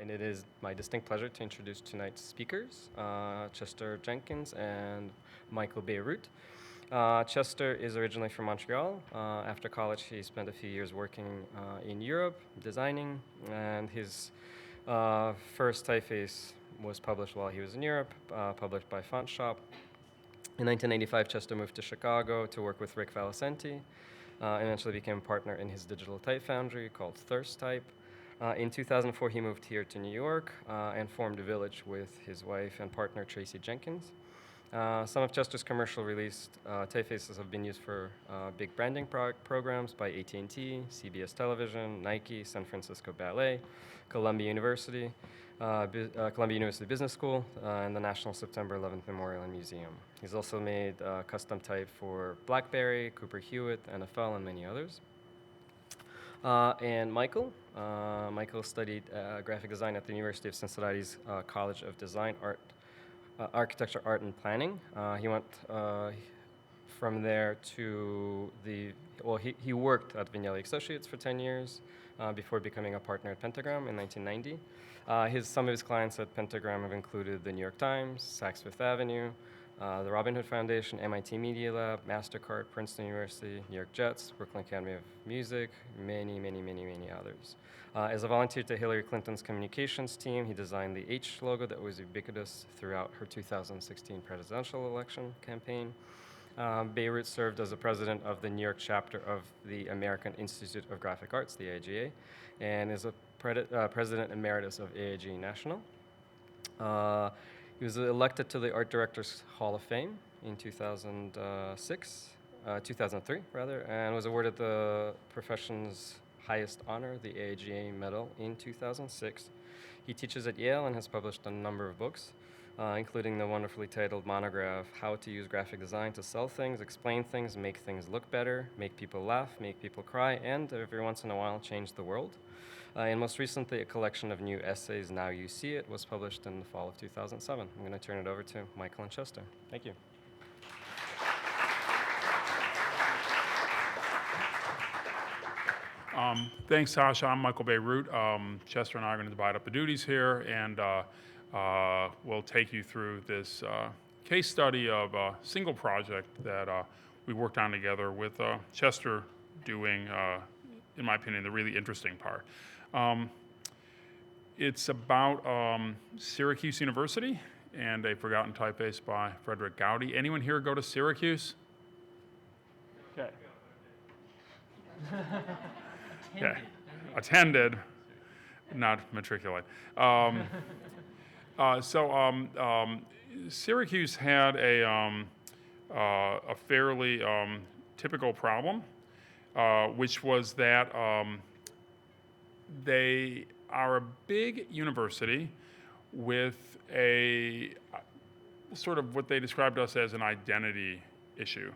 and it is my distinct pleasure to introduce tonight's speakers, Chester Jenkins and Michael Bierut. Chester is originally from Montreal. After college, he spent a few years working in Europe, designing, and his first typeface was published while he was in Europe, published by Font Shop. In 1985, Chester moved to Chicago to work with Rick Valicenti, and eventually became a partner in his digital type foundry called Thirstype. In 2004, he moved here to New York and formed a Village with his wife and partner, Tracy Jenkins. Some of Chester's commercial released typefaces have been used for big branding programs by AT&T, CBS Television, Nike, San Francisco Ballet, Columbia University, Columbia University Business School, and the National September 11th Memorial and Museum. He's also made custom type for Blackberry, Cooper Hewitt, NFL, and many others. And Michael studied graphic design at the University of Cincinnati's College of Design, Architecture, Art, and Planning. He went from there to he worked at Vignelli Associates for 10 years before becoming a partner at Pentagram in 1990. Some of his clients at Pentagram have included the New York Times, Saks Fifth Avenue, the Robin Hood Foundation, MIT Media Lab, MasterCard, Princeton University, New York Jets, Brooklyn Academy of Music, many others. As a volunteer to Hillary Clinton's communications team, he designed the H logo that was ubiquitous throughout her 2016 presidential election campaign. Bierut served as the president of the New York chapter of the American Institute of Graphic Arts, the AIGA, and is a president emeritus of AIG National. He was elected to the Art Directors Hall of Fame in 2003, and was awarded the profession's highest honor, the AIGA Medal, in 2006. He teaches at Yale and has published a number of books, including the wonderfully titled monograph, How to Use Graphic Design to Sell Things, Explain Things, Make Things Look Better, Make People Laugh, Make People Cry, and every once in a while, Change the World. And most recently, a collection of new essays, Now You See It, was published in the fall of 2007. I'm going to turn it over to Michael and Chester. Thank you. Thanks, Sasha. I'm Michael Bierut. Chester and I are going to divide up the duties here, and we'll take you through this case study of a single project that we worked on together with Chester doing, in my opinion, the really interesting part. It's about Syracuse University and a forgotten typeface by Frederic Goudy. Anyone here go to Syracuse? Okay. Okay. Attended, not matriculate. Syracuse had a fairly typical problem, which was that they are a big university with a sort of what they described to us as an identity issue.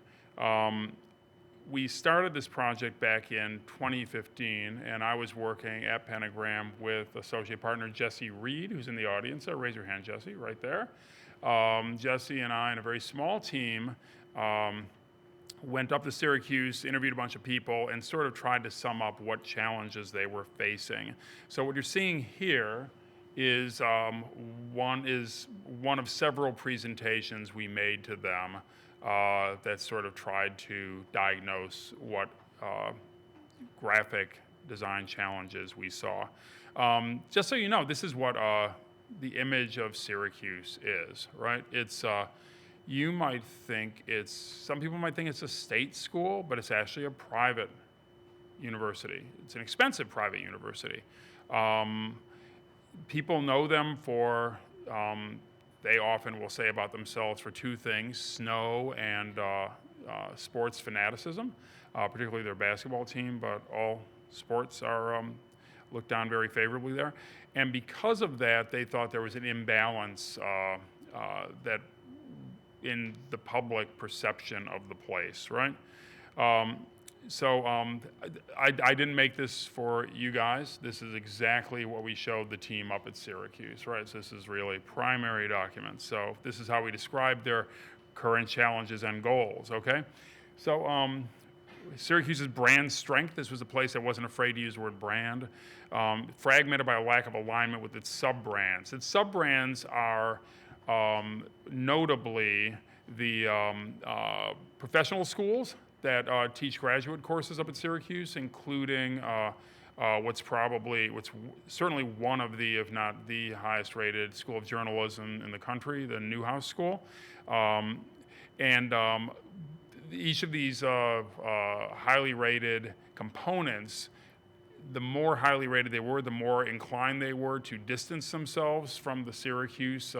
We started this project back in 2015, and I was working at Pentagram with associate partner Jesse Reed, who's in the audience. Raise your hand, Jesse, right there. Jesse and I and a very small team went up to Syracuse, interviewed a bunch of people, and sort of tried to sum up what challenges they were facing. So what you're seeing here is one of several presentations we made to them that sort of tried to diagnose what graphic design challenges we saw. Just so you know, this is what the image of Syracuse is, right? It's you might think some people might think it's a state school, but it's actually a private university. It's an expensive private university. People know them for, they often will say about themselves for two things, snow and sports fanaticism, particularly their basketball team, but all sports are looked down very favorably there. And because of that, they thought there was an imbalance that in the public perception of the place, right? I didn't make this for you guys. This is exactly what we showed the team up at Syracuse, right? So this is really primary documents. So this is how we describe their current challenges and goals, okay? So Syracuse's brand strength. This was a place that wasn't afraid to use the word brand. Fragmented by a lack of alignment with its sub-brands. Its sub-brands are notably the professional schools that teach graduate courses up at Syracuse, including what's certainly one of the, if not the highest rated school of journalism in the country, the Newhouse School. Each of these highly rated components, the more highly rated they were, the more inclined they were to distance themselves from the Syracuse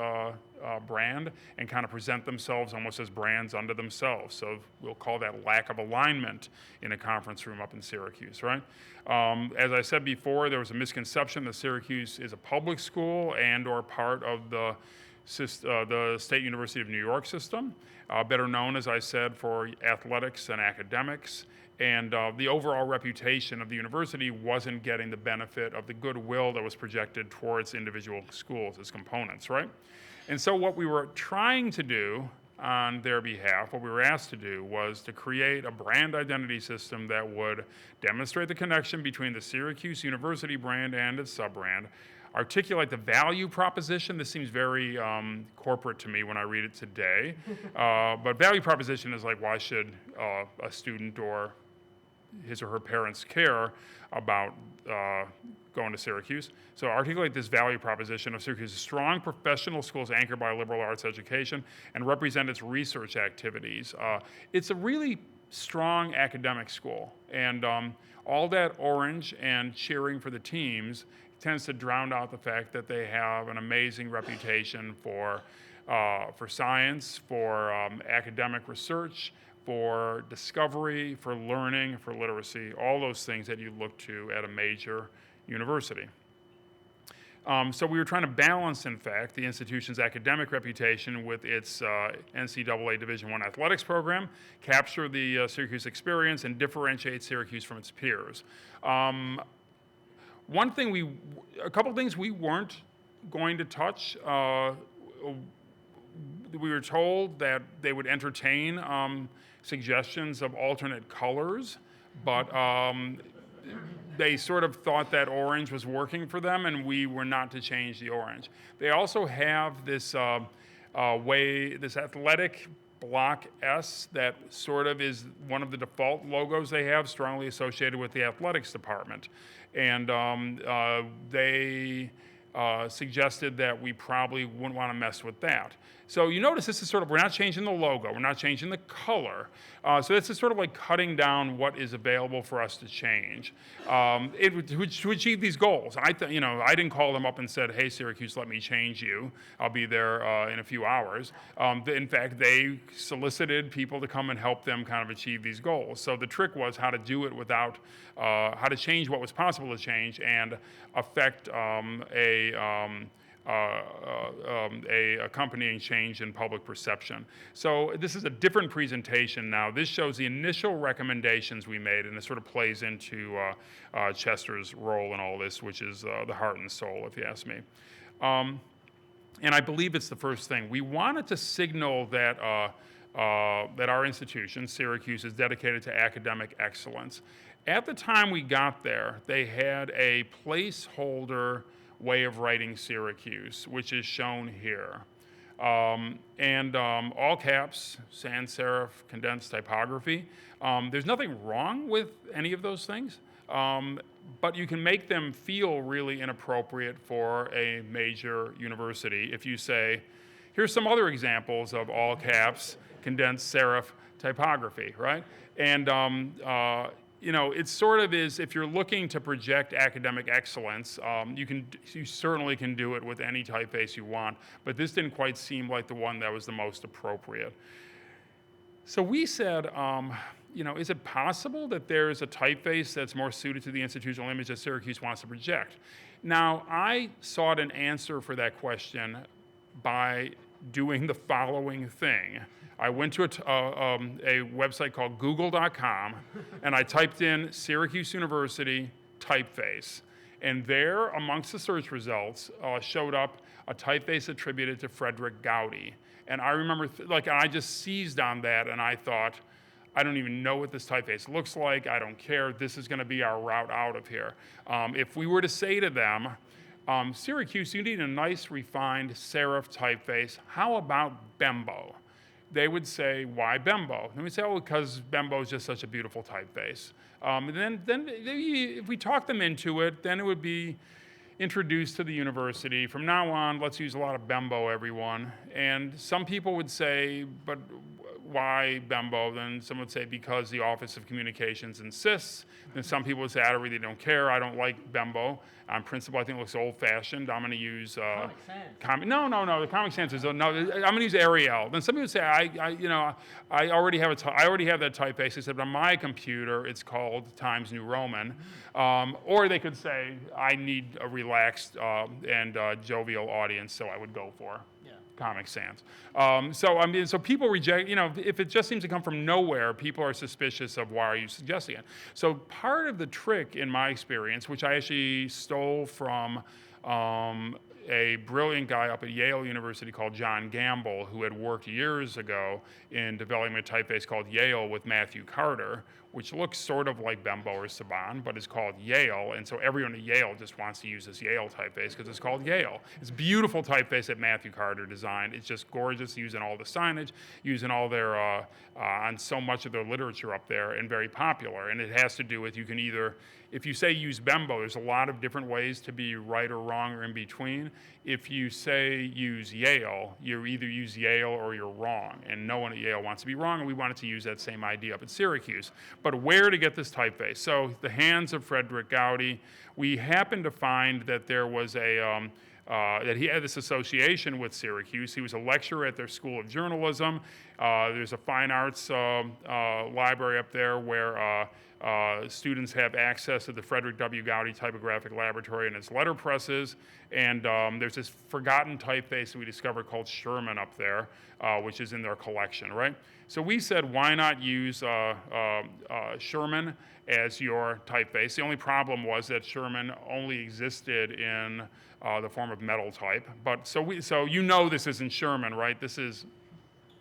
brand and kind of present themselves almost as brands unto themselves. So we'll call that lack of alignment in a conference room up in Syracuse, right? As I said before, there was a misconception that Syracuse is a public school and or part of the State University of New York system, better known, as I said, for athletics and academics. And the overall reputation of the university wasn't getting the benefit of the goodwill that was projected towards individual schools as components, right? And so what we were trying to do on their behalf, what we were asked to do, was to create a brand identity system that would demonstrate the connection between the Syracuse University brand and its sub-brand, articulate the value proposition. This seems very corporate to me when I read it today. But value proposition is like, why should a student or his or her parents care about going to Syracuse? So articulate this value proposition of Syracuse: strong professional schools anchored by liberal arts education and represent its research activities. It's a really strong academic school, and all that orange and cheering for the teams tends to drown out the fact that they have an amazing reputation for science, for academic research, for discovery, for learning, for literacy, all those things that you look to at a major university. So we were trying to balance, in fact, the institution's academic reputation with its NCAA Division I athletics program, capture the Syracuse experience, and differentiate Syracuse from its peers. A couple things we weren't going to touch. We were told that they would entertain suggestions of alternate colors, but they sort of thought that orange was working for them, and we were not to change the orange. They also have this this athletic block S that sort of is one of the default logos they have, strongly associated with the athletics department. And they suggested that we probably wouldn't want to mess with that. So you notice this is sort of, we're not changing the logo, we're not changing the color. So this is sort of like cutting down what is available for us to change to achieve these goals. I didn't call them up and said, hey, Syracuse, let me change you. I'll be there in a few hours. In fact, they solicited people to come and help them kind of achieve these goals. So the trick was how to do it without, how to change what was possible to change and affect a accompanying change in public perception. So this is a different presentation now. This shows the initial recommendations we made, and it sort of plays into Chester's role in all this, which is the heart and soul, if you ask me. And I believe it's the first thing. We wanted to signal that that our institution, Syracuse, is dedicated to academic excellence. At the time we got there, they had a placeholder way of writing Syracuse, which is shown here. All caps, sans serif, condensed typography. There's nothing wrong with any of those things, but you can make them feel really inappropriate for a major university if you say, here's some other examples of all caps, condensed serif typography, right? And it sort of is, if you're looking to project academic excellence, you certainly can do it with any typeface you want, but this didn't quite seem like the one that was the most appropriate. So we said, is it possible that there's a typeface that's more suited to the institutional image that Syracuse wants to project? Now, I sought an answer for that question by doing the following thing. I went to a website called google.com, and I typed in Syracuse University typeface. And there, amongst the search results, showed up a typeface attributed to Frederic Goudy. And I remember, I just seized on that, and I thought, I don't even know what this typeface looks like. I don't care. This is going to be our route out of here. If we were to say to them, Syracuse, you need a nice, refined serif typeface. How about Bembo? They would say, why Bembo? And we'd say, oh, because Bembo is just such a beautiful typeface. And then if we talk them into it, then it would be introduced to the university. From now on, let's use a lot of Bembo, everyone. And some people would say, but why Bembo? Then some would say, because the Office of Communications insists. Then some people would say, I really don't care. I don't like Bembo. On principle, I think it looks old-fashioned. I'm going to use Comic Sans. No. The Comic Sans is no. I'm going to use Arial. Then some people would say, I already have that typeface. Except on my computer, it's called Times New Roman. Or they could say, I need a relaxed and jovial audience, so I would go for Comic Sans. So people reject, if it just seems to come from nowhere, people are suspicious of why are you suggesting it. So part of the trick, in my experience, which I actually stole from a brilliant guy up at Yale University called John Gamble, who had worked years ago in developing a typeface called Yale with Matthew Carter, which looks sort of like Bembo or Saban, but is called Yale. And so everyone at Yale just wants to use this Yale typeface because it's called Yale. It's a beautiful typeface that Matthew Carter designed. It's just gorgeous, using all the signage, using all their, on so much of their literature up there, and very popular. And it has to do with, you can either, if you say use Bembo, there's a lot of different ways to be right or wrong or in between. If you say use Yale, you either use Yale or you're wrong. And no one at Yale wants to be wrong, and we wanted to use that same idea up at Syracuse. But where to get this typeface? So the hands of Frederic Goudy. We happened to find that there was that he had this association with Syracuse. He was a lecturer at their School of Journalism. There's a fine arts library up there where students have access to the Frederic W. Goudy Typographic Laboratory and its letterpresses. And there's this forgotten typeface that we discovered called Sherman up there, which is in their collection, right? So we said, why not use Sherman as your typeface? The only problem was that Sherman only existed in the form of metal type. But so this isn't Sherman, right? This is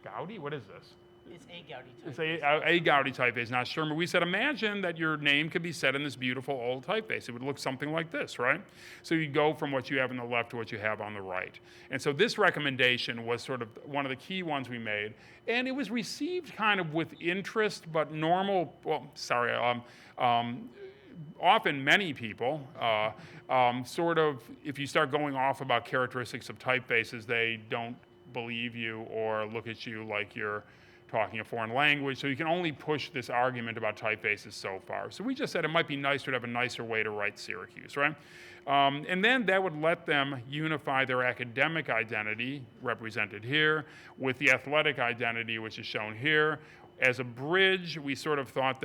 Goudy? What is this? It's a Goudy typeface. It's a Goudy typeface, not Sherman. We said, imagine that your name could be set in this beautiful old typeface. It would look something like this, right? So you go from what you have on the left to what you have on the right. And so this recommendation was sort of one of the key ones we made. And it was received kind of with interest, but often many people, sort of, if you start going off about characteristics of typefaces, they don't believe you or look at you like you're talking a foreign language. So you can only push this argument about typefaces so far. So we just said it might be nicer to have a nicer way to write Syracuse, right? And then that would let them unify their academic identity, represented here, with the athletic identity, which is shown here. As a bridge, we sort of thought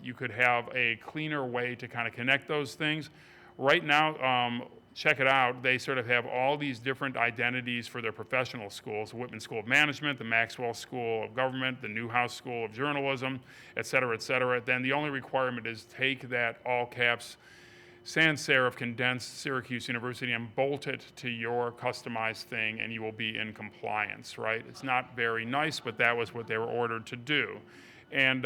you could have a cleaner way to kind of connect those things. Right now, check it out, they sort of have all these different identities for their professional schools: the Whitman School of Management, the Maxwell School of Government, the Newhouse School of Journalism, et cetera, et cetera. Then the only requirement is take that all caps sans serif condensed Syracuse University and bolt it to your customized thing, and you will be in compliance, right? It's not very nice, but that was what they were ordered to do. And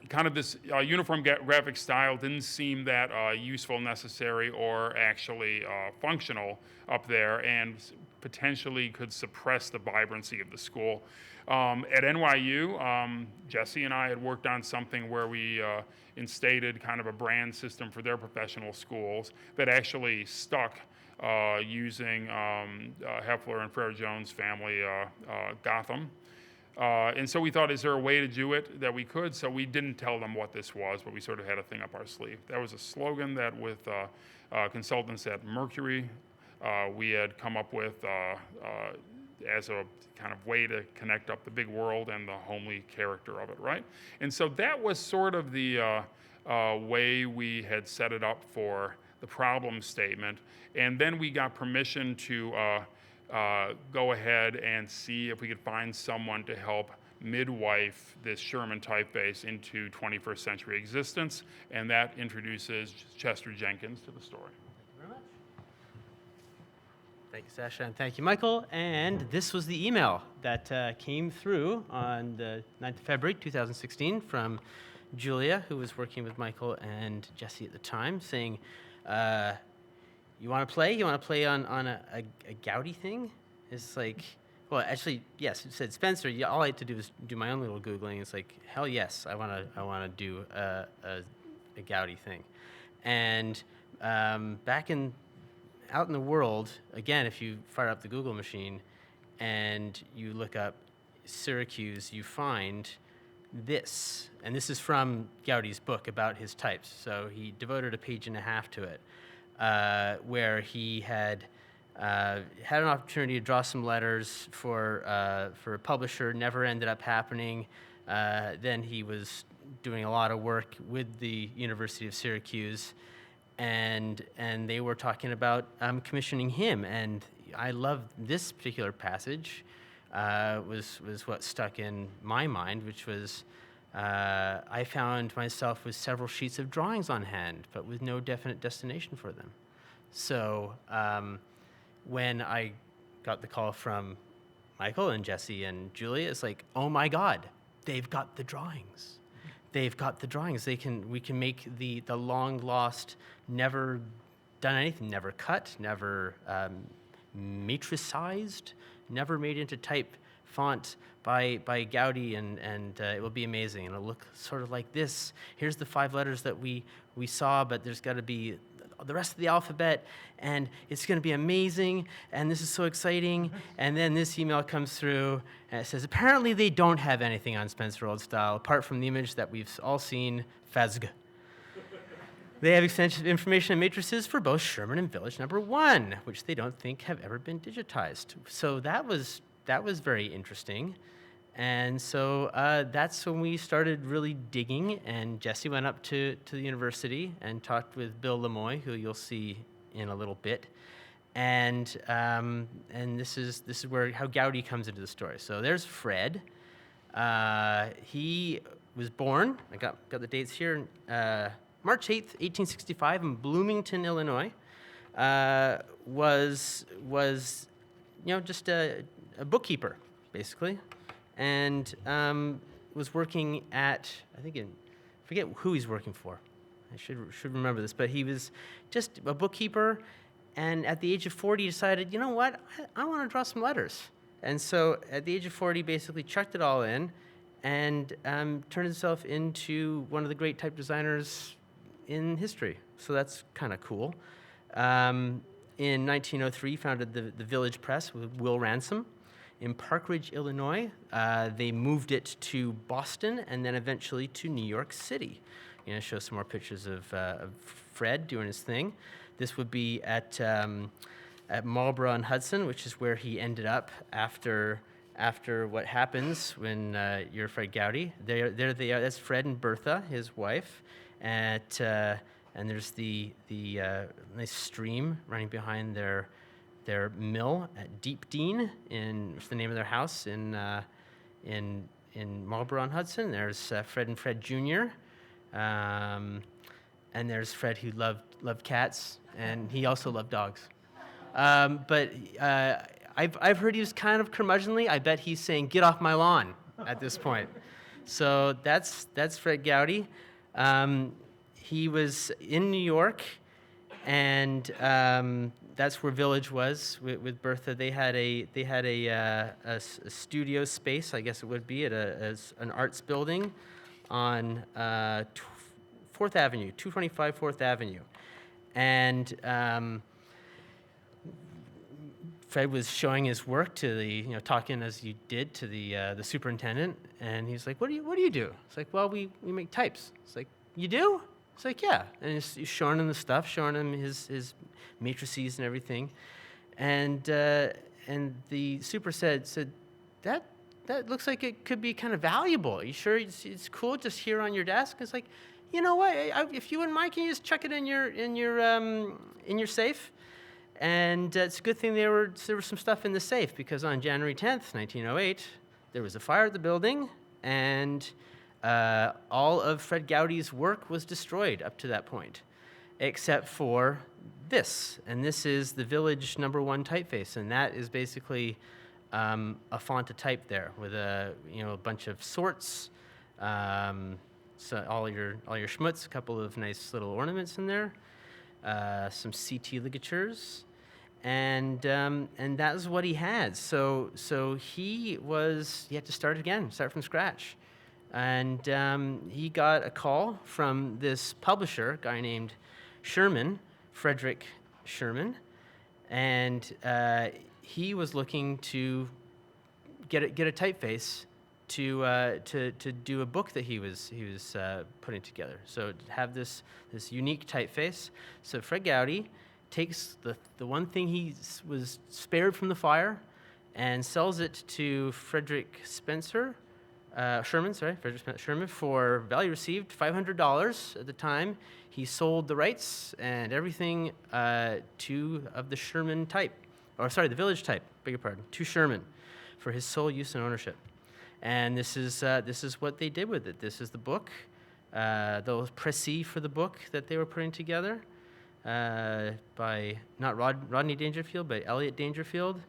kind of this uniform graphic style didn't seem that useful, necessary, or actually functional up there, and potentially could suppress the vibrancy of the school. At NYU, Jesse and I had worked on something where we instated kind of a brand system for their professional schools that actually stuck using Heffler and Frere Jones family Gotham. And so we thought, is there a way to do it that we could? So we didn't tell them what this was, but we sort of had a thing up our sleeve. That was a slogan that with consultants at Mercury, we had come up with as a kind of way to connect up the big world and the homely character of it, right? And so that was sort of the way we had set it up for the problem statement. And then we got permission to go ahead and see if we could find someone to help midwife this Sherman typeface into 21st century existence, and that introduces Chester Jenkins to the story. Thank you very much. Thank you, Sasha, and thank you, Michael. And this was the email that came through on the 9th of February, 2016 from Julia, who was working with Michael and Jesse at the time, saying, you want to play? You want to play on a Goudy thing? It's like, well, actually, yes, it said Spencer. Yeah, all I had to do was do my own little Googling. It's like, hell yes, I want to do a Goudy thing. And out in the world, again, if you fire up the Google machine and you look up Syracuse, you find this. And this is from Goudy's book about his types. So he devoted a page and a half to it, where he had an opportunity to draw some letters for a publisher, never ended up happening. Then he was doing a lot of work with the University of Syracuse, and they were talking about commissioning him. And I love this particular passage. Was what stuck in my mind, which was, I found myself with several sheets of drawings on hand, but with no definite destination for them. So when I got the call from Michael and Jesse and Julia, it's like, oh my God, they've got the drawings. They've got the drawings. We can make the long lost, never done anything, never cut, never matricized, never made into type font by Goudy, and it will be amazing. And it'll look sort of like this. Here's the 5 letters that we saw, but there's got to be the rest of the alphabet, and it's going to be amazing, and this is so exciting. And then this email comes through, and it says, apparently they don't have anything on Spencer Old Style, apart from the image that we've all seen, Fezg. They have extensive information and matrices for both Sherman and Village number 1, which they don't think have ever been digitized. So that was very interesting. And so that's when we started really digging, and Jesse went up to the university and talked with Bill Lemoy, who you'll see in a little bit. And this is where how Goudy comes into the story. So there's Fred. He was born, I got the dates here, March 8th, 1865 in Bloomington, Illinois. Was just a bookkeeper, basically. And was working at, forget who he's working for. I should remember this, but he was just a bookkeeper, and at the age of 40, he decided, you know what, I want to draw some letters. And so at the age of 40, basically chucked it all in and turned himself into one of the great type designers in history. So that's kind of cool. In 1903, founded the Village Press with Will Ransom. In Park Ridge, Illinois, they moved it to Boston and then eventually to New York City. Show some more pictures of Fred doing his thing. This would be at Marlborough on Hudson, which is where he ended up after what happens when you're Fred Goudy. There they are. That's Fred and Bertha, his wife, and there's the nice stream running behind their mill at Deep Dean, which is the name of their house in Marlborough on Hudson. There's Fred and Fred Jr., and there's Fred who loved cats, and he also loved dogs. But I've heard he was kind of curmudgeonly. I bet he's saying, "Get off my lawn," at this point. So that's Fred Goudy. He was in New York, and that's where Village was with Bertha. They had a studio space, I guess it would be, at an arts building on 4th Avenue, 225 4th Avenue. And Fred was showing his work to talking as you did to the superintendent, and he's like, "What do you do?" It's like, "Well, we make types." It's like, "You do?" It's like, "Yeah." And he's showing him the stuff, showing him his matrices and everything, and the super said that looks like it could be kind of valuable. Are you sure it's cool just here on your desk? It's like, you know what? If you wouldn't mind, can you just chuck it in your safe? And it's a good thing there was some stuff in the safe, because on January 10th, 1908, there was a fire at the building, and all of Fred Goudy's work was destroyed up to that point. except for this. And this is the Village #1 typeface, and that is basically a font of type there with a bunch of sorts, so all your schmutz, a couple of nice little ornaments in there, some CT ligatures, and that was what he had. So he had to start again, start from scratch, and he got a call from this publisher, a guy named Sherman, Frederic Sherman, and he was looking to get a typeface to do a book that he was putting together. So to have this unique typeface. So Fred Goudy takes the one thing he was spared from the fire and sells it to Frederic Sherman for value received $500 at the time. He sold the rights and everything the Village type, beg your pardon, to Sherman for his sole use and ownership. And this is what they did with it. This is the book, the précis for the book that they were putting together by not Rodney Dangerfield, but Elliot Dangerfield.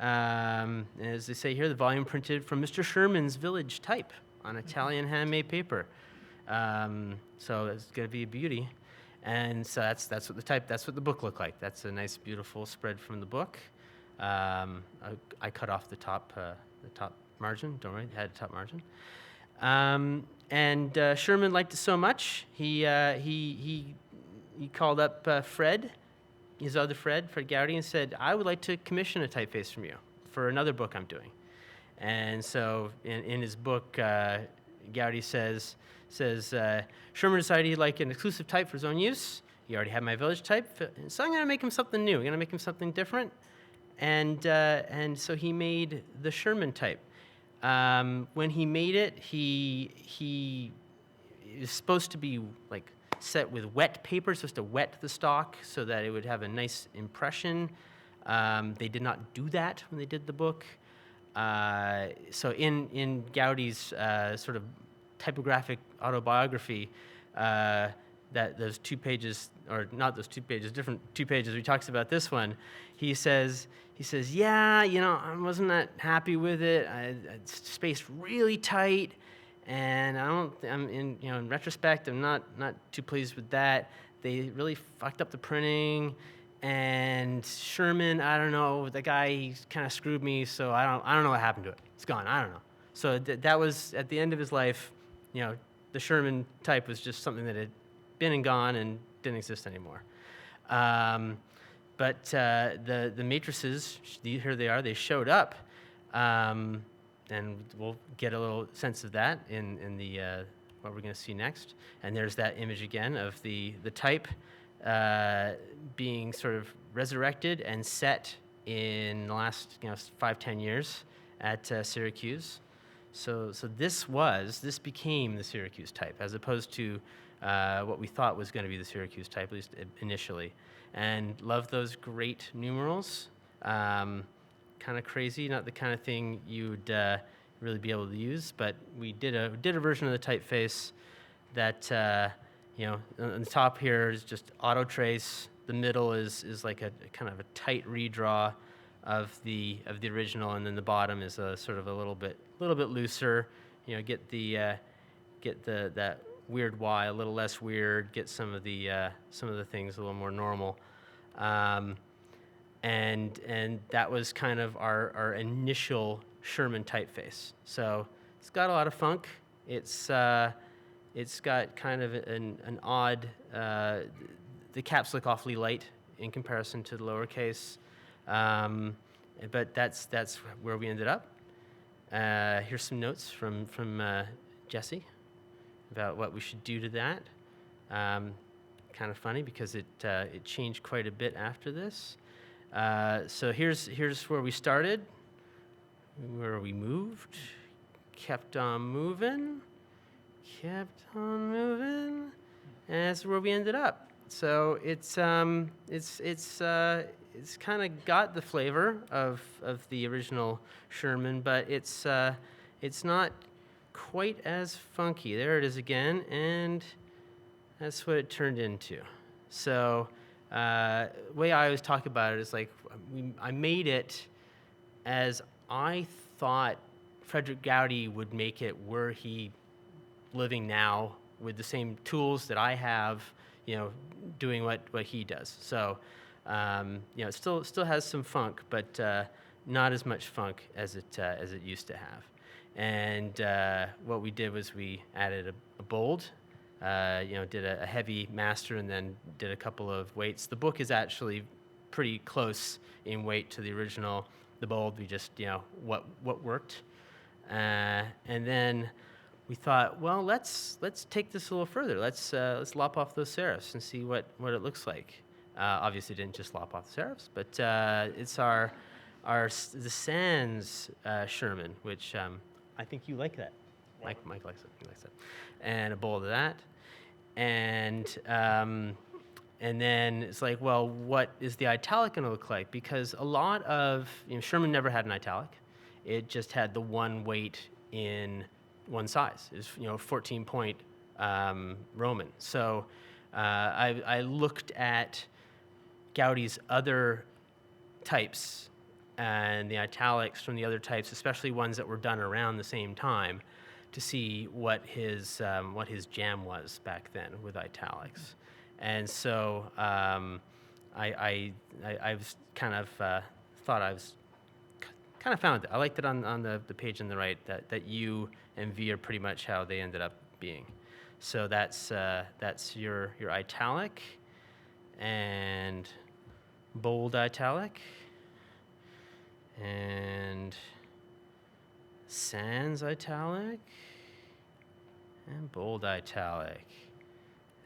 As they say here, the volume printed from Mr. Sherman's Village type on Italian handmade paper. So it's going to be a beauty. And so that's what the book looked like. That's a nice, beautiful spread from the book. I cut off the top margin. Don't worry, it had a top margin. And Sherman liked it so much, he called up Fred Goudy, and said, "I would like to commission a typeface from you for another book I'm doing." And so in his book, Goudy says Sherman decided he'd like an exclusive type for his own use. He already had my Village type, so I'm going to make him something new. I'm going to make him something different. And so he made the Sherman type. When he made it, he was supposed to be like set with wet paper, supposed to wet the stock so that it would have a nice impression. They did not do that when they did the book. So in Goudy's sort of typographic autobiography, that those 2 pages, or not those 2 pages, different 2 pages, he talks about this one. He says, yeah, I wasn't that happy with it. It's spaced really tight, and in retrospect, I'm not too pleased with that. They really fucked up the printing, and Sherman, I don't know, the guy, he kind of screwed me, so I don't know what happened to it. It's gone. I don't know. So that was at the end of his life. The Sherman type was just something that had been and gone and didn't exist anymore. But the matrices, here they are, they showed up, and we'll get a little sense of that in the what we're going to see next. And there's that image again of the type being sort of resurrected and set in the last 5-10 years at Syracuse. So this became the Syracuse type, as opposed to what we thought was going to be the Syracuse type, at least initially. And love those great numerals. Kind of crazy, not the kind of thing you'd really be able to use, but we did a version of the typeface that on the top here is just auto trace. The middle is like a kind of a tight redraw of the original, and then the bottom is a sort of a little bit looser. Get that weird Y a little less weird. Get some of the things a little more normal. And that was kind of our initial Sherman typeface. So it's got a lot of funk. It's got kind of an odd. The caps look awfully light in comparison to the lowercase, but that's where we ended up. Here's some notes from Jesse about what we should do to that. Kind of funny because it changed quite a bit after this. So here's where we started, where we moved, kept on moving, and that's where we ended up. So it's kind of got the flavor of the original Sherman, but it's not quite as funky. There it is again, and that's what it turned into. So way I always talk about it is like I made it as I thought Frederic Goudy would make it were he living now with the same tools that I have, doing what he does. So, it still has some funk, but not as much funk as it used to have. And what we did was we added a bold, did a heavy master, and then did a couple of weights. The book is actually pretty close in weight to the original. The bold, we just what worked, and then we thought, well, let's take this a little further. Let's lop off those serifs and see what it looks like. Obviously, didn't just lop off the serifs, but it's the Sans Sherman, which I think you like that. Mike likes it. He likes it. And a bowl of that, and then it's like, well, what is the italic going to look like? Because a lot of Sherman never had an italic. It just had the one weight in one size. It was 14-point Roman. So I looked at Goudy's other types and the italics from the other types, especially ones that were done around the same time, to see what his jam was back then with italics. And so I was kind of thought I was kind of found it. I liked it on the page on the right that U and V are pretty much how they ended up being. So that's your italic and bold italic and sans italic and bold italic,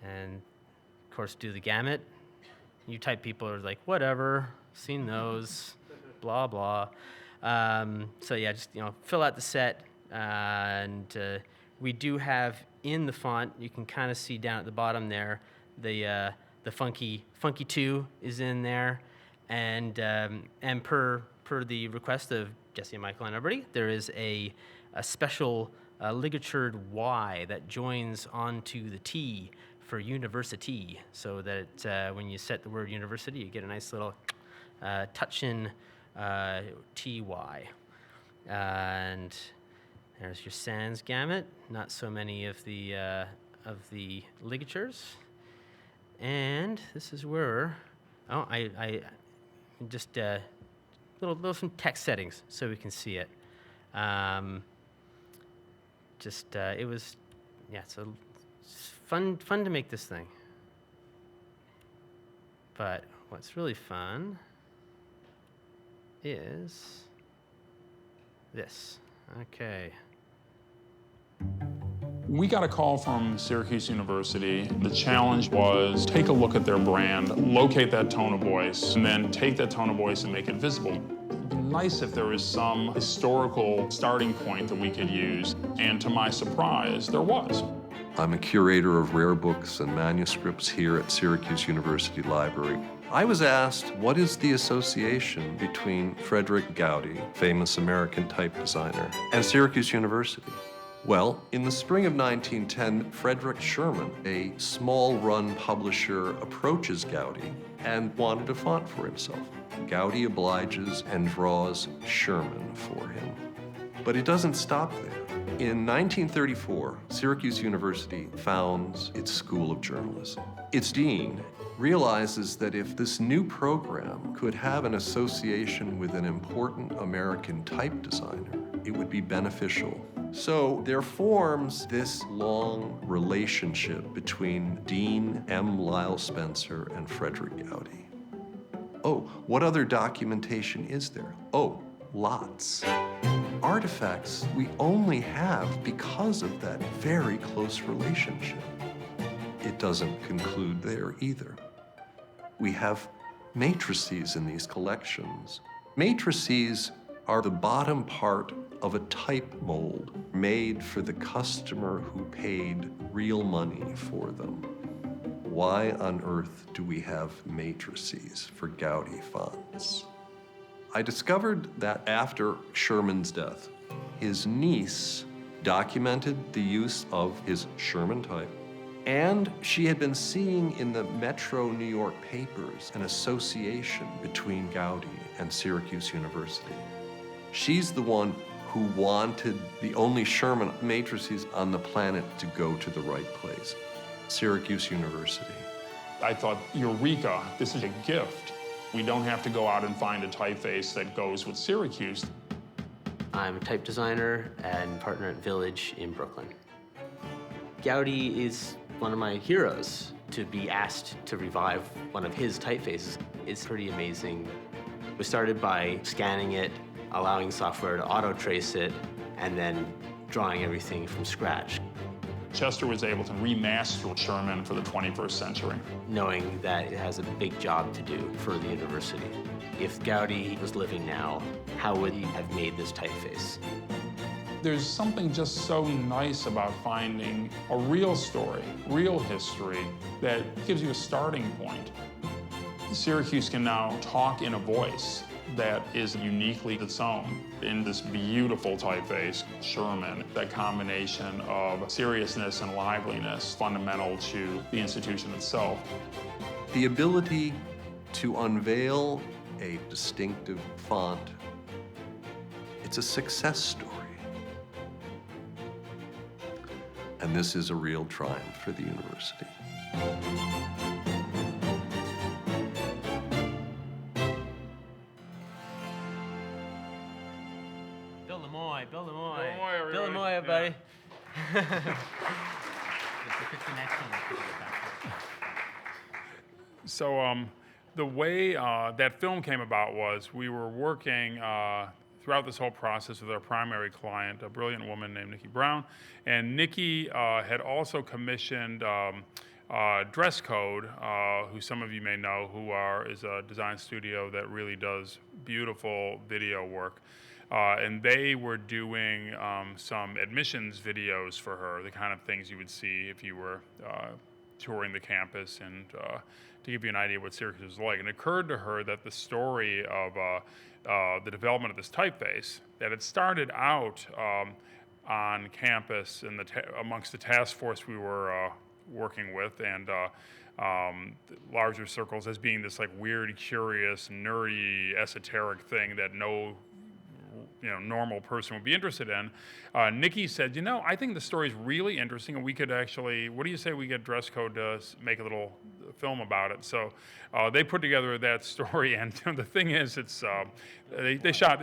and of course do the gamut. You type people are like, whatever, seen those, blah blah. So yeah, just fill out the set, and we do have in the font. You can kind of see down at the bottom there, the funky 2 is in there, and per the request of Jesse and Michael and everybody, there is a special ligatured Y that joins onto the T for university, so that when you set the word university, you get a nice little touch-in TY. And there's your sans gamut. Not so many of the ligatures. And this is where I just little some text settings so we can see it. It was it's fun to make this thing. But what's really fun is this. Okay. We got a call from Syracuse University. The challenge was take a look at their brand, locate that tone of voice, and then take that tone of voice and make it visible. It'd be nice if there was some historical starting point that we could use, and to my surprise, there was. I'm a curator of rare books and manuscripts here at Syracuse University Library. I was asked, what is the association between Frederic Goudy, famous American type designer, and Syracuse University? Well, in the spring of 1910, Frederic Sherman, a small-run publisher, approaches Goudy and wanted a font for himself. Goudy obliges and draws Sherman for him. But it doesn't stop there. In 1934, Syracuse University founds its School of Journalism. Its dean realizes that if this new program could have an association with an important American type designer, it would be beneficial. So there forms this long relationship between Dean M. Lyle Spencer and Frederic Goudy. Oh, what other documentation is there? Oh, lots. Artifacts we only have because of that very close relationship. It doesn't conclude there either. We have matrices in these collections. Matrices are the bottom part of a type mold made for the customer who paid real money for them. Why on earth do we have matrices for Goudy fonts? I discovered that after Sherman's death, his niece documented the use of his Sherman type And she had been seeing in the Metro New York papers an association between Goudy and Syracuse University. She's the one who wanted the only Sherman matrices on the planet to go to the right place, Syracuse University. I thought, eureka, this is a gift. We don't have to go out and find a typeface that goes with Syracuse. I'm a type designer and partner at Village in Brooklyn. Goudy is one of my heroes. To be asked to revive one of his typefaces is pretty amazing. We started by scanning it, allowing software to auto-trace it, and then drawing everything from scratch. Chester was able to remaster Sherman for the 21st century. Knowing that it has a big job to do for the university. If Goudy was living now, how would he have made this typeface? There's something just so nice about finding a real story, real history, that gives you a starting point. Syracuse can now talk in a voice that is uniquely its own in this beautiful typeface, Sherman, that combination of seriousness and liveliness fundamental to the institution itself. The ability to unveil a distinctive font, it's a success story. And this is a real triumph for the university. Bill Lemoy, Bill Lemoy, everybody. Bill Lemoy, buddy. It's an excellent. So the way that film came about was we were working throughout this whole process with our primary client, a brilliant woman named Nikki Brown. And Nikki had also commissioned Dress Code, who some of you may know, is a design studio that really does beautiful video work. And they were doing some admissions videos for her, the kind of things you would see if you were touring the campus, and to give you an idea what Syracuse was like. And it occurred to her that the story of the development of this typeface, that it started out on campus in amongst the task force we were working with, and larger circles, as being this like weird, curious, nerdy, esoteric thing that no normal person would be interested in. Nikki said, I think the story is really interesting, and we could actually, what do you say we get Dress Code to make a little film about it? So they put together that story, and the thing is, it's they shot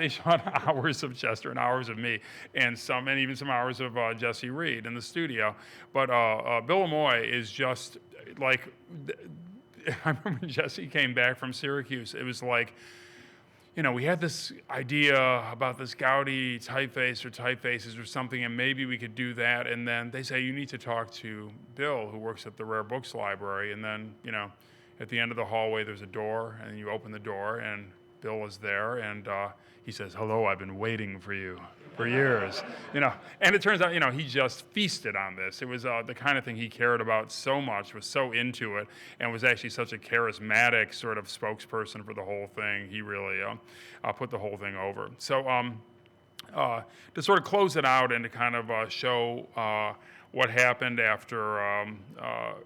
hours of Chester and hours of me, and even some hours of Jesse Reed in the studio. But Bill Lemoy is just like, I remember when Jesse came back from Syracuse, it was like, we had this idea about this Goudy typeface or typefaces or something, and maybe we could do that. And then they say, you need to talk to Bill, who works at the Rare Books Library. And then, at the end of the hallway, there's a door, and you open the door, and Bill is there, and he says, hello, I've been waiting for you for years. And it turns out, he just feasted on this. It was the kind of thing he cared about so much, was so into it, and was actually such a charismatic sort of spokesperson for the whole thing. He really put the whole thing over. So to sort of close it out and to kind of show what happened after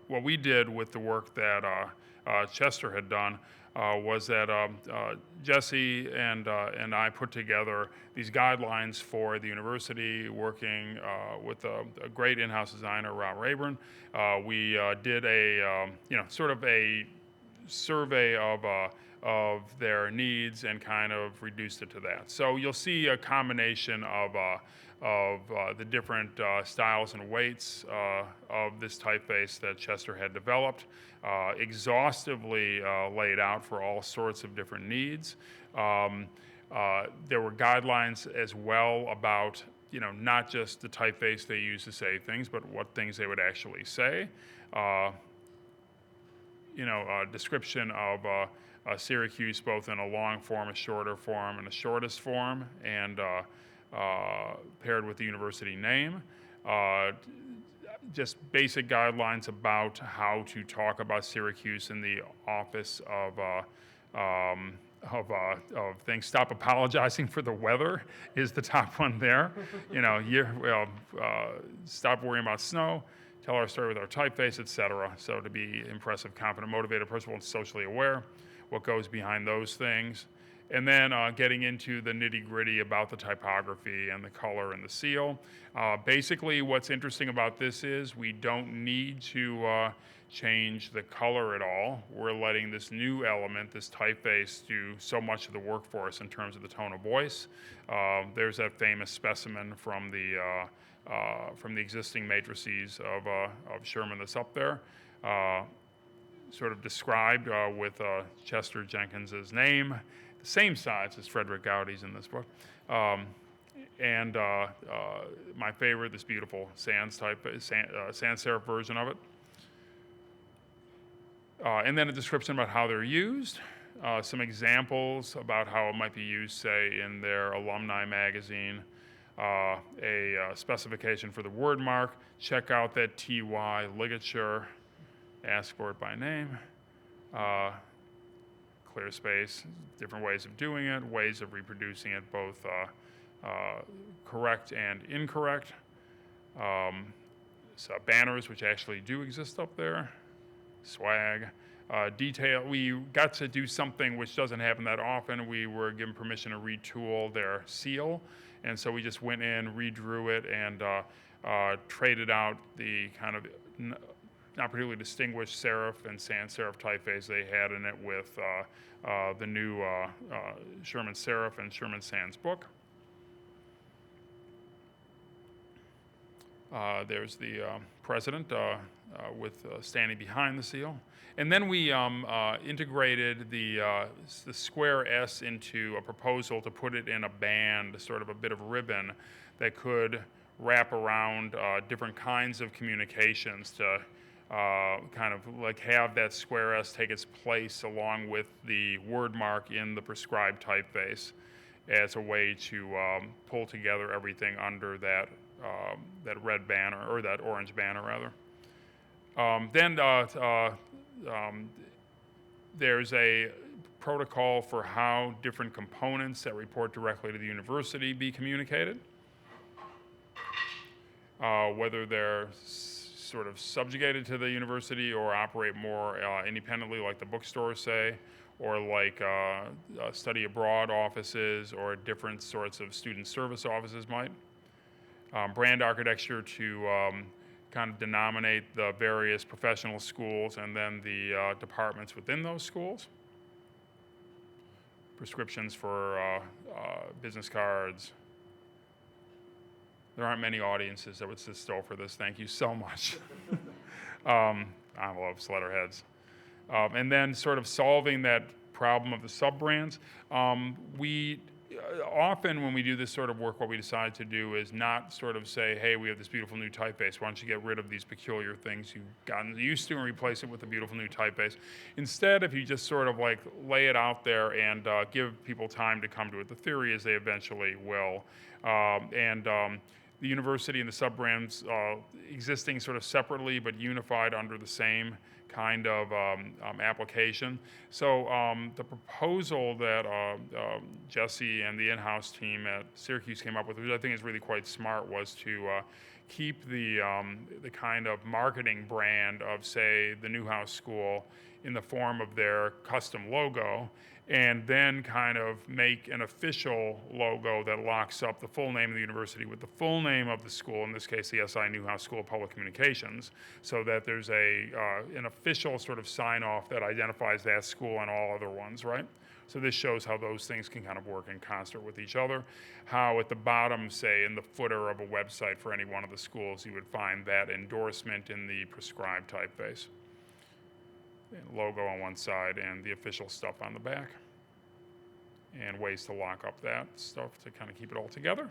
what we did with the work that Chester had done, was that Jesse and I put together these guidelines for the university, working with a great in-house designer, Rob Rayburn. We did a sort of a survey of their needs and kind of reduced it to that. So you'll see a combination of the different styles and weights of this typeface that Chester had developed, exhaustively laid out for all sorts of different needs. There were guidelines as well about, not just the typeface they use to say things, but what things they would actually say. A description of Syracuse, both in a long form, a shorter form, and a shortest form, and paired with the university name. Just basic guidelines about how to talk about Syracuse in the office of things. Stop apologizing for the weather is the top one there. Stop worrying about snow. tell our story with our typeface, etc. So to be impressive, confident, motivated, personable, and socially aware, what goes behind those things. And then getting into the nitty-gritty about the typography and the color and the seal. Basically, what's interesting about this is we don't need to change the color at all. We're letting this new element, this typeface, do so much of the work for us in terms of the tone of voice. There's that famous specimen from the existing matrices of Sherman that's up there, sort of described with Chester Jenkins's name, the same size as Frederic Goudy's in this book. And my favorite, this beautiful sans serif version of it. And then a description about how they're used, some examples about how it might be used, say, in their alumni magazine, a specification for the word mark, check out that TY ligature, ask for it by name, clear space, different ways of doing it, ways of reproducing it, both correct and incorrect. So banners, which actually do exist up there, swag. Detail, we got to do something which doesn't happen that often. We were given permission to retool their seal, and so we just went in, redrew it, and traded out the kind of not particularly distinguished serif and sans serif typeface they had in it with the new Sherman serif and Sherman sans book. There's the president with standing behind the seal. And then we integrated the square S into a proposal to put it in a band, sort of a bit of ribbon that could wrap around different kinds of communications to kind of like have that square S take its place along with the word mark in the prescribed typeface as a way to pull together everything under that red banner, or that orange banner rather. There's a protocol for how different components that report directly to the university be communicated, whether they're sort of subjugated to the university or operate more independently, like the bookstores say, or like study abroad offices or different sorts of student service offices might. Brand architecture to kind of denominate the various professional schools and then the departments within those schools. Prescriptions for business cards. There aren't many audiences that would sit still for this. Thank you so much. Envelopes, letterheads. And then sort of solving that problem of the sub-brands. We often when we do this sort of work, what we decide to do is not sort of say, hey, we have this beautiful new typeface. Why don't you get rid of these peculiar things you've gotten used to and replace it with a beautiful new typeface. Instead, if you just sort of like lay it out there and give people time to come to it, the theory is they eventually will. The university and the sub-brands existing sort of separately but unified under the same kind of application. So the proposal that Jesse and the in-house team at Syracuse came up with, which I think is really quite smart, was to keep the kind of marketing brand of, say, the Newhouse School in the form of their custom logo, and then kind of make an official logo that locks up the full name of the university with the full name of the school, in this case the SI Newhouse School of Public Communications, so that there's an official sort of sign-off that identifies that school and all other ones, right? So this shows how those things can kind of work in concert with each other. How at the bottom, say, in the footer of a website for any one of the schools, you would find that endorsement in the prescribed typeface. Logo on one side and the official stuff on the back, and ways to lock up that stuff to kind of keep it all together,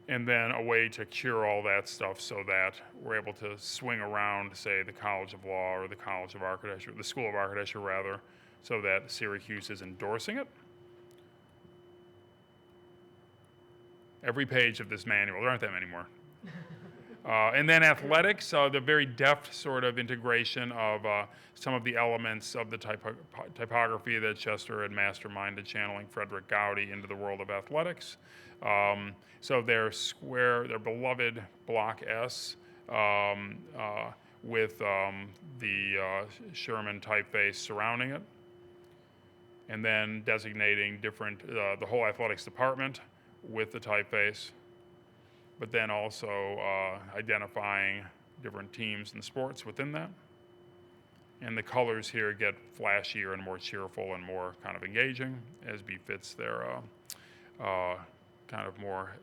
and then a way to cure all that stuff so that we're able to swing around, say, the College of Law or the College of Architecture, the School of Architecture rather, so that Syracuse is endorsing it. Every page of this manual, there aren't that many more, And then athletics, the very deft sort of integration of some of the elements of the typography that Chester had masterminded, channeling Frederic Goudy into the world of athletics. So their beloved Block S with the Sherman typeface surrounding it, and then designating the whole athletics department with the typeface, but then also identifying different teams and sports within that. And the colors here get flashier and more cheerful and more kind of engaging, as befits their kind of more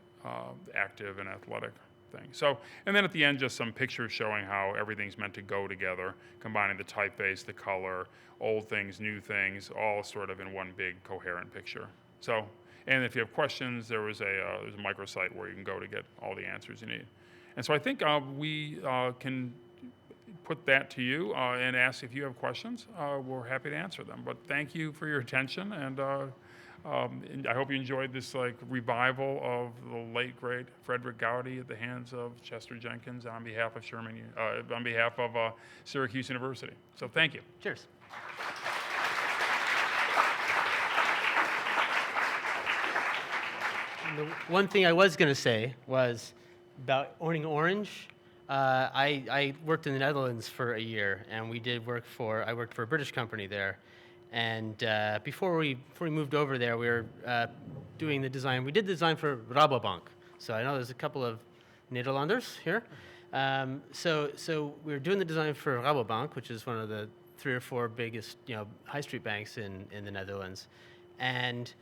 active and athletic thing. So, and then at the end, just some pictures showing how everything's meant to go together, combining the typeface, the color, old things, new things, all sort of in one big coherent picture. So, and if you have questions, there's a microsite where you can go to get all the answers you need. And so I think we can put that to you and ask if you have questions. We're happy to answer them. But thank you for your attention, and I hope you enjoyed this revival of the late great Frederic Goudy at the hands of Chester Jenkins on behalf of Syracuse University. So thank you. Cheers. And the one thing I was going to say was about owning Orange. I worked in the Netherlands for a year, and I worked for a British company there. And before we moved over there, we were doing the design. We did the design for Rabobank. So I know there's a couple of Nederlanders here. So we were doing the design for Rabobank, which is one of the 3 or 4 biggest high street banks in the Netherlands, and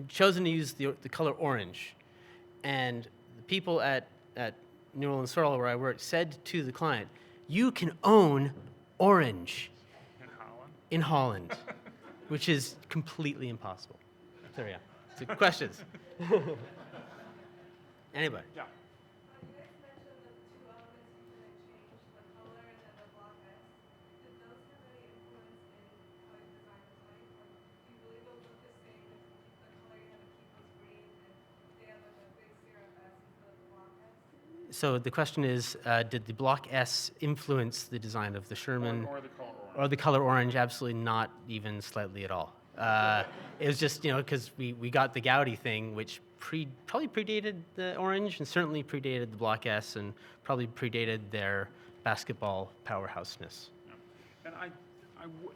chosen to use the color orange. And the people at Newell Sorrell, where I worked, said to the client, "You can own orange in Holland," which is completely impossible. So yeah, so questions? Anybody? Yeah. You guys mentioned the 2 elements you can change, the color and then the block S. Did those have any influence in how you design the type? Or do you believe those look the same if the color you have to keep was green and they have a big serif S instead of the block S? So the question is, did the block S influence the design of the Sherman? Or the color orange. Or the color orange? Absolutely not, even slightly at all. It was just, because we got the Goudy thing, which probably predated the orange and certainly predated the Block S and probably predated their basketball powerhouseness. And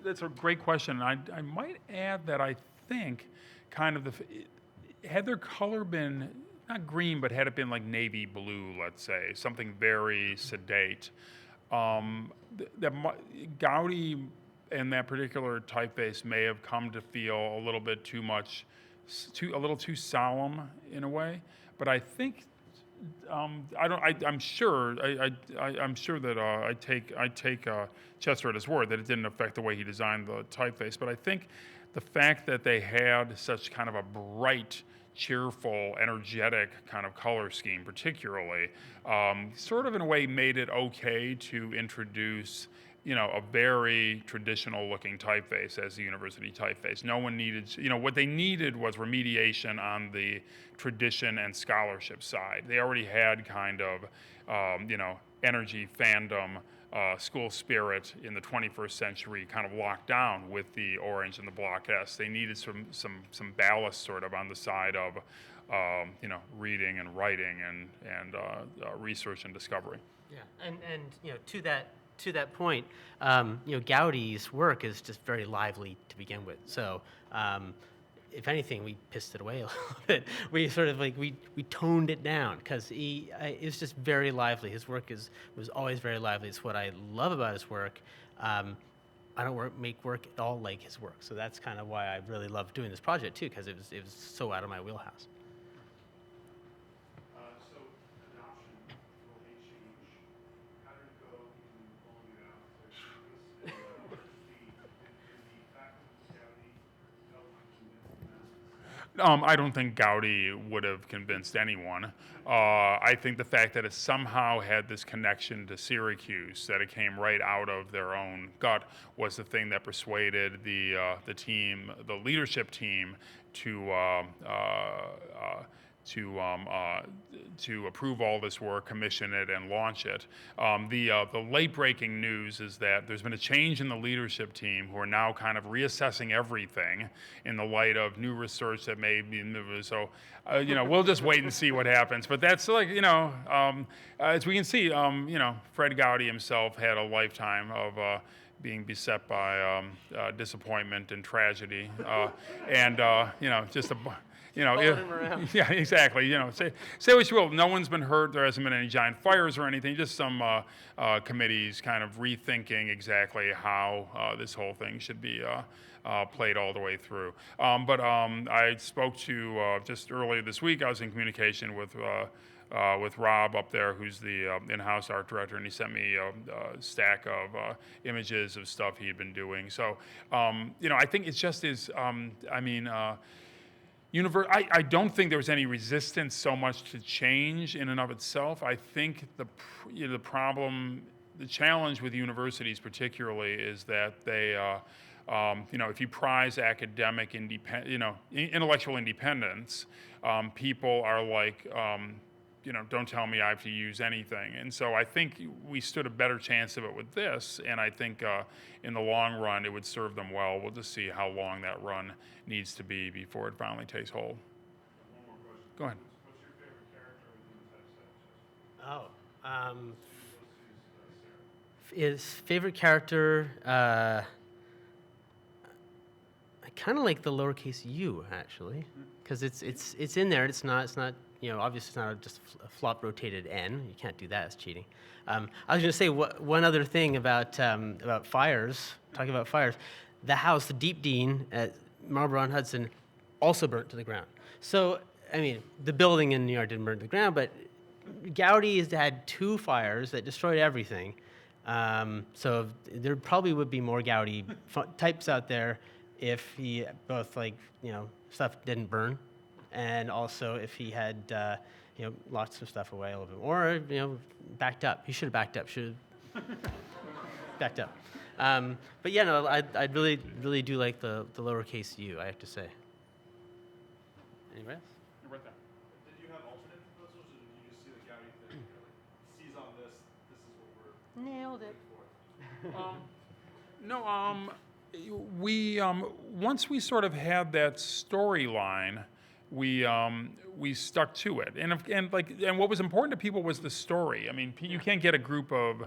that's a great question. And I might add that I think kind of had their color been not green, but had it been like navy blue, let's say, something very sedate, that Goudy and that particular typeface may have come to feel a little bit too much, a little too solemn in a way. But I think I'm sure that I take Chester at his word that it didn't affect the way he designed the typeface. But I think the fact that they had such kind of a bright, cheerful, energetic kind of color scheme, particularly, sort of in a way made it okay to introduce, a very traditional-looking typeface as the university typeface. No one needed, what they needed was remediation on the tradition and scholarship side. They already had kind of, energy, fandom, school spirit in the 21st century kind of locked down with the orange and the Block S. They needed some ballast sort of on the side of, reading and writing and research and discovery. Yeah, and to that point, Goudy's work is just very lively to begin with. So, if anything, we pissed it away a little bit. We sort of we toned it down because it was just very lively. His work was always very lively. It's what I love about his work. I don't make work at all like his work, so that's kind of why I really love doing this project too, because it was so out of my wheelhouse. So adoption, will they change? How did it go in rolling it out? I don't think Goudy would have convinced anyone. I think the fact that it somehow had this connection to Syracuse, that it came right out of their own gut, was the thing that persuaded the team, the leadership team, to to approve all this work, commission it, and launch it. The late-breaking news is that there's been a change in the leadership team who are now kind of reassessing everything in the light of new research that may be new. So, we'll just wait and see what happens. But that's like, as we can see, Fred Goudy himself had a lifetime of being beset by disappointment and tragedy, and just a. Yeah, exactly. Say what you will. No one's been hurt. There hasn't been any giant fires or anything. Just some committees kind of rethinking exactly how this whole thing should be played all the way through. But I spoke to just earlier this week. I was in communication with Rob up there, who's the in-house art director, and he sent me a stack of images of stuff he had been doing. So, I think it just is. I don't think there was any resistance so much to change in and of itself. I think the challenge with universities particularly is that they, if you prize academic intellectual independence, people are like, don't tell me I have to use anything. And so I think we stood a better chance of it with this, and I think in the long run it would serve them well. We'll just see how long that run needs to be before it finally takes hold. One more question. Go ahead. What's your favorite character within the typeset? His favorite character, I kind of like the lowercase u, actually, because it's in there. It's not obviously it's not just a flop rotated n. You can't do that. It's cheating. I was going to say one other thing about fires. Talking about fires, the house, the Deep Dean at Marlborough-on-Hudson, also burnt to the ground. So the building in New York didn't burn to the ground, but Goudy has had 2 fires that destroyed everything. So there probably would be more Goudy types out there if he both stuff didn't burn, and also if he had locked some stuff away a little bit, or backed up. He should have backed up. Backed up. But I really do like the lowercase u, I have to say. Anybody else? You're right there. Did you have alternate proposals, or did you just see the Goudy thing? Seize on this. This is what we're Nailed it. No, we once we sort of had that storyline, we stuck to it, and what was important to people was the story. You can't get a group of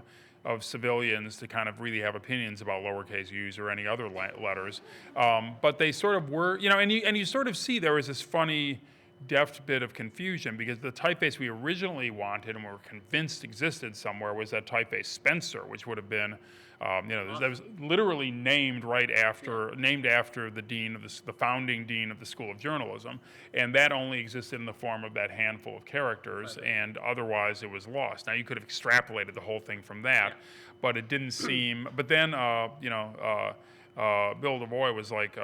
civilians to kind of really have opinions about lowercase u's or any other letters, but they sort of were, and you sort of see there was this funny, deft bit of confusion, because the typeface we originally wanted and were convinced existed somewhere was that typeface Spencer, which would have been, that was literally named after the dean of the founding dean of the School of Journalism, and that only existed in the form of that handful of characters, and otherwise it was lost. Now you could have extrapolated the whole thing from that, but it didn't seem. But then, Bill DeVoy was like,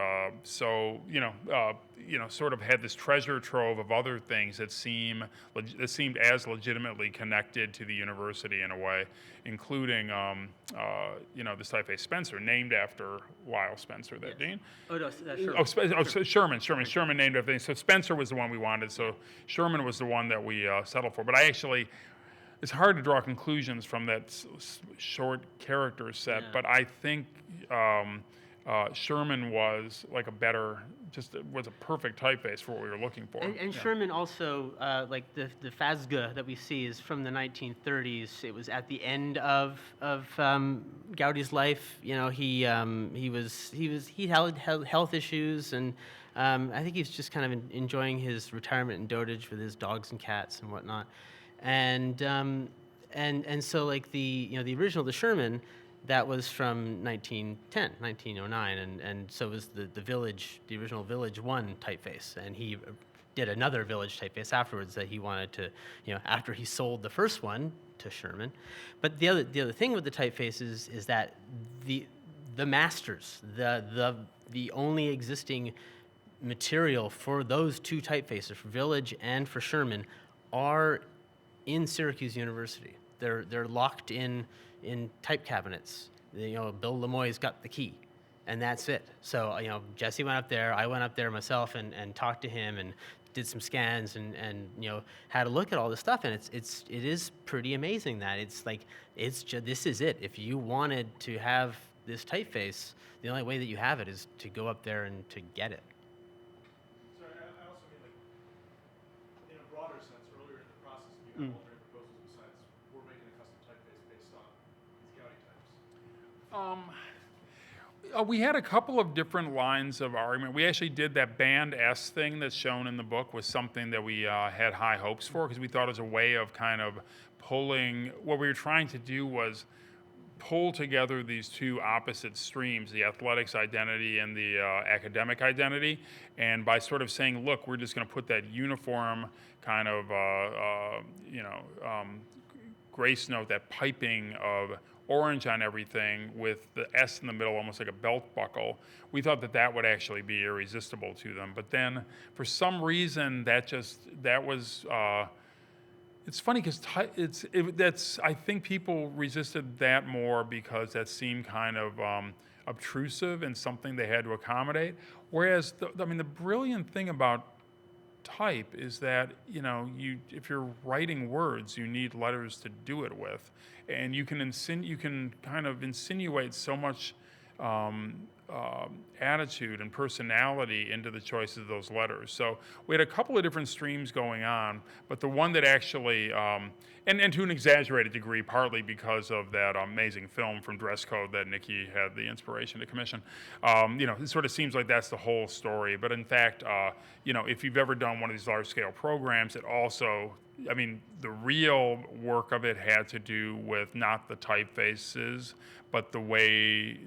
sort of had this treasure trove of other things that seemed as legitimately connected to the university in a way, including, this typeface Spencer, named after Lyle Spencer, that dean. Oh no, that's Sherman. Sherman named after. So Spencer was the one we wanted. So Sherman was the one that we settled for. But it's hard to draw conclusions from that short character set. Yeah. But I think Sherman was like was a perfect typeface for what we were looking for. And Sherman also, the Fazga that we see is from the 1930s. It was at the end of Goudy's life. He had health issues, and I think he's just kind of enjoying his retirement in Dotage with his dogs and cats and whatnot. And so the original, the Sherman, that was from 1909, and so was the Village, the original Village 1 typeface, and he did another Village typeface afterwards that he wanted to, after he sold the first one to Sherman. But the other thing with the typefaces is that the masters, the only existing material for those 2 typefaces, for Village and for Sherman, are in Syracuse University. They're locked in type cabinets. Bill Lemoy's got the key, and that's it. So Jesse went up there, I went up there myself and talked to him and did some scans and had a look at all this stuff, and it is pretty amazing that it's like this is it. If you wanted to have this typeface, the only way that you have it is to go up there and to get it. So I also mean, like, in a broader sense, earlier in the process, you have alternate proposals besides we're making a custom typeface based on these Goudy types. We had a couple of different lines of argument. We actually did that band S thing that's shown in the book was something that we had high hopes for because we thought it was a way of kind of pulling, what we were trying to do was pull together these two opposite streams, the athletics identity and the academic identity. And by sort of saying, look, we're just going to put that uniform kind of, grace note, that piping of orange on everything with the S in the middle, almost like a belt buckle. We thought that would actually be irresistible to them. But then for some reason that was, it's funny because I think people resisted that more because that seemed kind of obtrusive and something they had to accommodate. Whereas, the brilliant thing about type is that if you're writing words, you need letters to do it with, and you can kind of insinuate so much attitude and personality into the choice of those letters. So we had a couple of different streams going on, but the one that actually, and to an exaggerated degree, partly because of that amazing film from Dress Code that Nikki had the inspiration to commission, it sort of seems like that's the whole story. But in fact, if you've ever done one of these large-scale programs, it also, the real work of it had to do with not the typefaces, but the way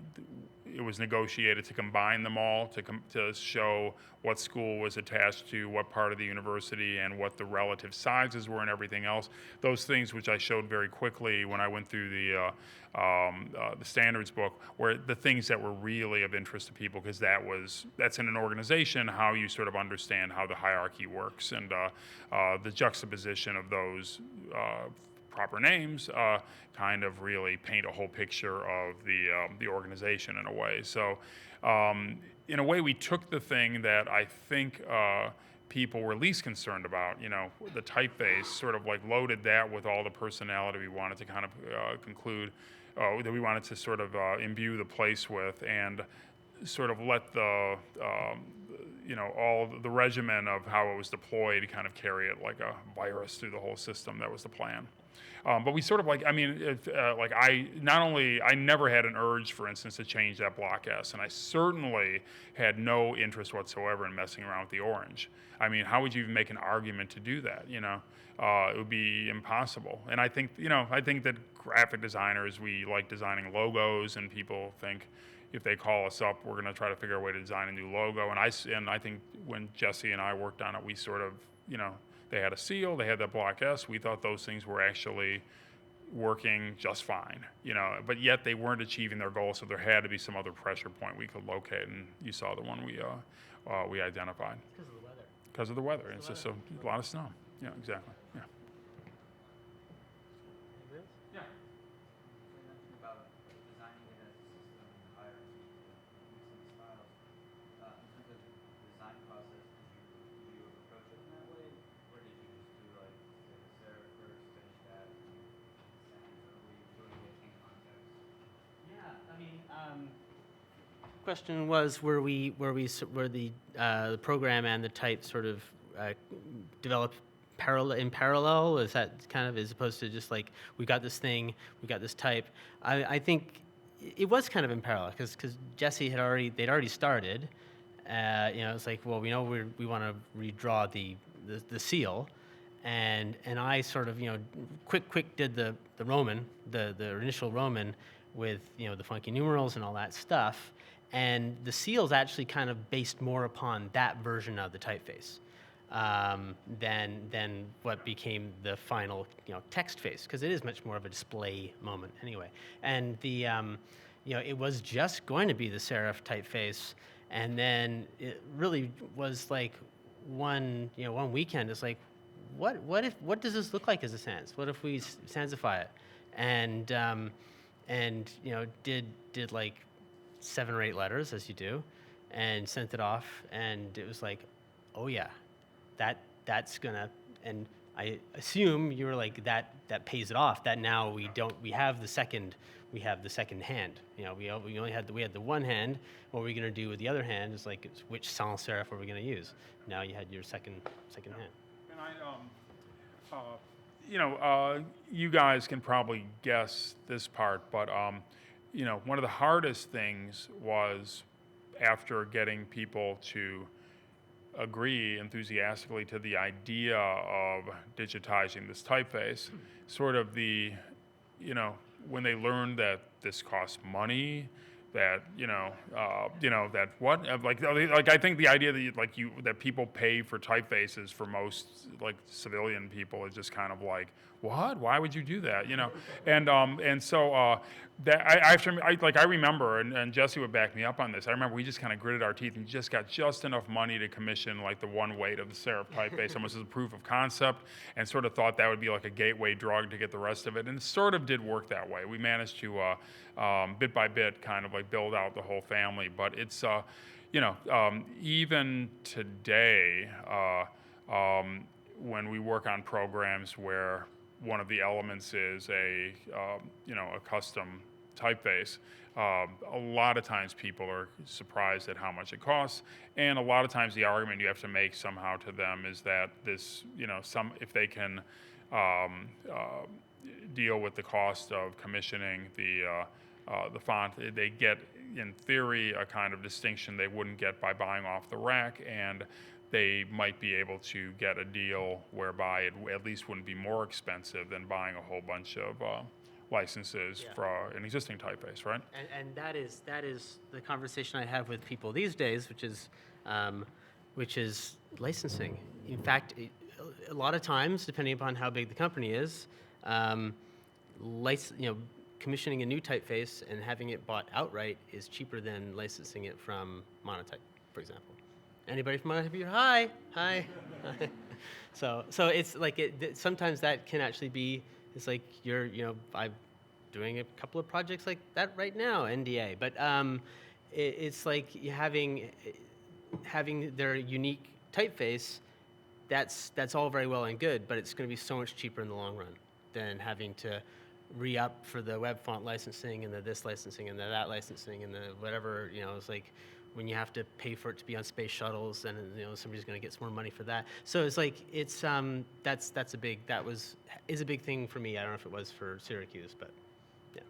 it was negotiated to combine them all, to show what school was attached to what part of the university and what the relative sizes were and everything else. Those things which I showed very quickly when I went through the standards book were the things that were really of interest to people, because that's in an organization how you sort of understand how the hierarchy works, and the juxtaposition of those proper names kind of really paint a whole picture of the organization in a way. So in a way, we took the thing that I think people were least concerned about, the typeface, sort of like loaded that with all the personality we wanted to kind of conclude, that we wanted to sort of imbue the place with, and sort of let the all the regimen of how it was deployed kind of carry it like a virus through the whole system. That was the plan. But we sort of I never had an urge, for instance, to change that block S, and I certainly had no interest whatsoever in messing around with the orange. How would you even make an argument to do that? It would be impossible. And I think that graphic designers, we like designing logos, and people think if they call us up, we're going to try to figure out a way to design a new logo. And I think when Jesse and I worked on it, we sort of, they had a seal, they had that block S. We thought those things were actually working just fine, but yet they weren't achieving their goal. So there had to be some other pressure point we could locate, and you saw the one we identified. Because of the weather. Because of the weather. It's just a lot of snow. Yeah, exactly. Yeah. Anybody else? Yeah. So you mentioned about designing it as a system and hierarchy to mix in styles. In terms of the design process, did you approach it in that way, or did you just do like say the serif first, finish that, and sans, or were you doing it in context? Question was, were the program and the type sort of developed in parallel? Is that kind of, as opposed to just like, we got this thing, we got this type? I think it was kind of in parallel, because Jesse they'd already started. It's like, well, we know we want to redraw the seal, and I sort of quick did the Roman, the initial Roman with the funky numerals and all that stuff. And the seal's actually kind of based more upon that version of the typeface than what became the final text face, because it is much more of a display moment anyway. And the it was just going to be the serif typeface, and then it really was like one weekend. It's like, what does this look like as a sans? What if we sansify it? And did like 7 or 8 letters, as you do, and sent it off, and it was like, oh yeah, that's gonna, and I assume you were like that pays it off. That now we have the second hand. You know, we had the one hand. What are we gonna do with the other hand? Is like which sans serif are we gonna use? Now you had your second hand. And you guys can probably guess this part, but one of the hardest things was after getting people to agree enthusiastically to the idea of digitizing this typeface, sort of when they learned that this costs money, that I think the idea that that people pay for typefaces for most like civilian people is just kind of like, what? Why would you do that? And so that I remember, and Jesse would back me up on this. I remember we just kind of gritted our teeth and just got just enough money to commission like the one weight of the serif typeface, almost as a proof of concept, and sort of thought that would be like a gateway drug to get the rest of it, and it sort of did work that way. We managed to bit by bit kind of like build out the whole family, but it's even today when we work on programs where one of the elements is a custom typeface. A lot of times people are surprised at how much it costs, and a lot of times the argument you have to make somehow to them is that this, if they can deal with the cost of commissioning the font, they get, in theory, a kind of distinction they wouldn't get by buying off the rack, and they might be able to get a deal whereby it at least wouldn't be more expensive than buying a whole bunch of licenses for an existing typeface, right? And that is the conversation I have with people these days, which is licensing. In fact, a lot of times, depending upon how big the company is, commissioning a new typeface and having it bought outright is cheaper than licensing it from Monotype, for example. Anybody from Monotype here? Hi. So it's like sometimes that can actually be. It's like I'm doing a couple of projects like that right now, NDA. But it's like having their unique typeface. That's all very well and good, but it's going to be so much cheaper in the long run than having to re-up for the web font licensing and the this licensing and the that licensing and the whatever. It's like when you have to pay for it to be on space shuttles, and somebody's going to get some more money for that. So it's like is a big thing for me. I don't know if it was for Syracuse, but yeah.